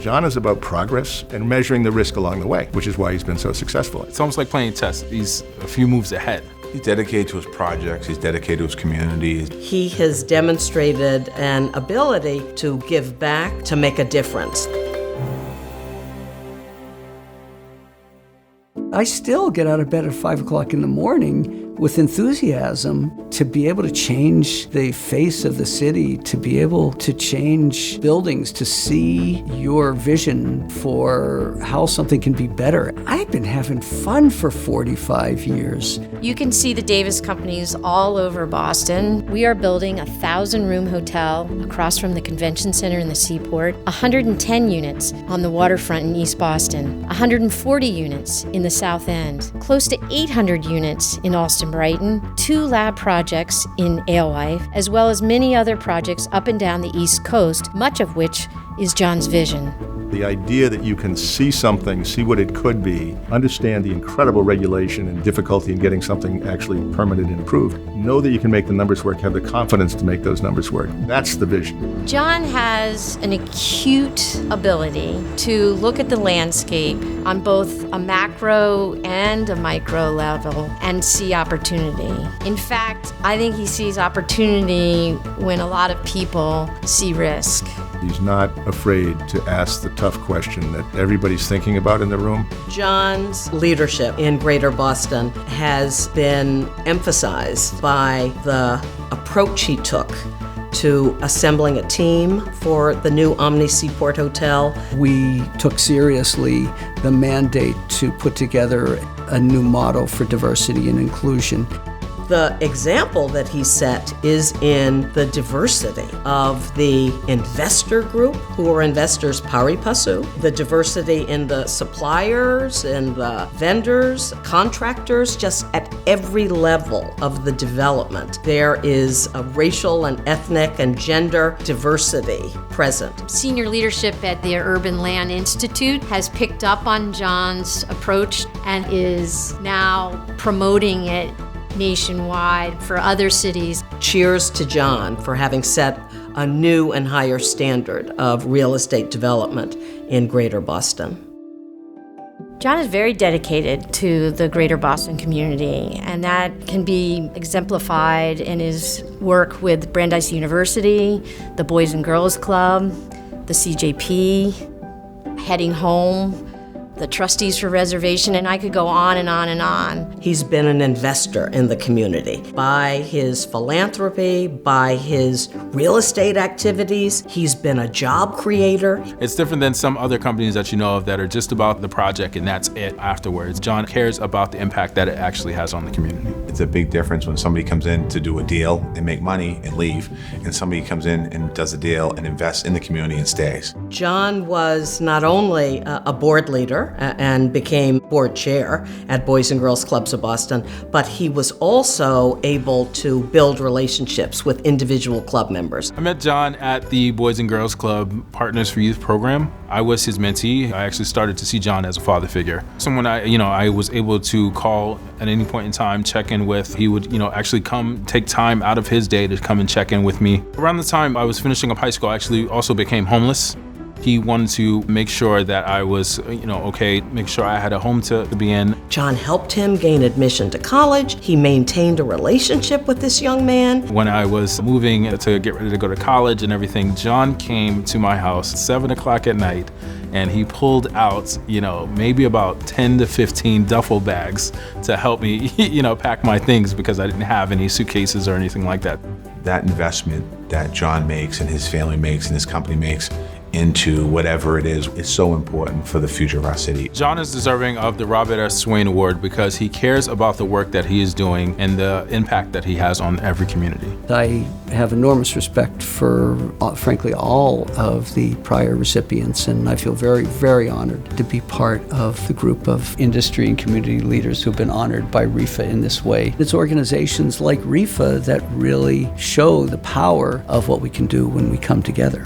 John is about progress and measuring the risk along the way, which is why he's been so successful. It's almost like playing chess. He's a few moves ahead. He's dedicated to his projects, he's dedicated to his community. He has demonstrated an ability to give back, to make a difference. I still get out of bed at 5 o'clock in the morning with enthusiasm to be able to change the face of the city, to be able to change buildings, to see your vision for how something can be better. I've been having fun for 45 years. You can see the Davis companies all over Boston. We are building a 1,000-room hotel across from the convention center in the Seaport, 110 units on the waterfront in East Boston, 140 units in the South End, close to 800 units in Allston-Brighton, 2 lab projects in Alewife, as well as many other projects up and down the East Coast, much of which is John's vision. The idea that you can see something, see what it could be, understand the incredible regulation and difficulty in getting something actually permitted and approved, know that you can make the numbers work, have the confidence to make those numbers work. That's the vision. John has an acute ability to look at the landscape on both a macro and a micro level and see opportunity. In fact, I think he sees opportunity when a lot of people see risk. He's not afraid to ask the tough question that everybody's thinking about in the room. John's leadership in Greater Boston has been emphasized by the approach he took to assembling a team for the new Omni Seaport Hotel. We took seriously the mandate to put together a new model for diversity and inclusion. The example that he set is in the diversity of the investor group, who are investors pari passu, the diversity in the suppliers and the vendors, contractors, just at every level of the development. There is a racial and ethnic and gender diversity present. Senior leadership at the Urban Land Institute has picked up on John's approach and is now promoting it nationwide for other cities. Cheers to John for having set a new and higher standard of real estate development in Greater Boston. John is very dedicated to the Greater Boston community, and that can be exemplified in his work with Brandeis University, the Boys and Girls Club, the CJP, Heading Home, the Trustees for Reservation, and I could go on and on and on. He's been an investor in the community by his philanthropy, by his real estate activities. He's been a job creator. It's different than some other companies that you know of that are just about the project and that's it afterwards. John cares about the impact that it actually has on the community. It's a big difference when somebody comes in to do a deal and make money and leave, and somebody comes in and does a deal and invests in the community and stays. John was not only a board leader and became board chair at Boys and Girls Clubs of Boston, but he was also able to build relationships with individual club members. I met John at the Boys and Girls Club Partners for Youth program. I was his mentee. I actually started to see John as a father figure. Someone I was able to call at any point in time, check in with. He would, actually come take time out of his day to come and check in with me. Around the time I was finishing up high school, I actually also became homeless. He wanted to make sure that I was, okay, make sure I had a home to be in. John helped him gain admission to college. He maintained a relationship with this young man. When I was moving to get ready to go to college and everything, John came to my house at 7 o'clock at night, and he pulled out, maybe about 10 to 15 duffel bags to help me, pack my things because I didn't have any suitcases or anything like that. That investment that John makes and his family makes and his company makes into whatever it is so important for the future of our city. John is deserving of the Robert S. Swain Award because he cares about the work that he is doing and the impact that he has on every community. I have enormous respect for, frankly, all of the prior recipients, and I feel very, very honored to be part of the group of industry and community leaders who've been honored by REFA in this way. It's organizations like REFA that really show the power of what we can do when we come together.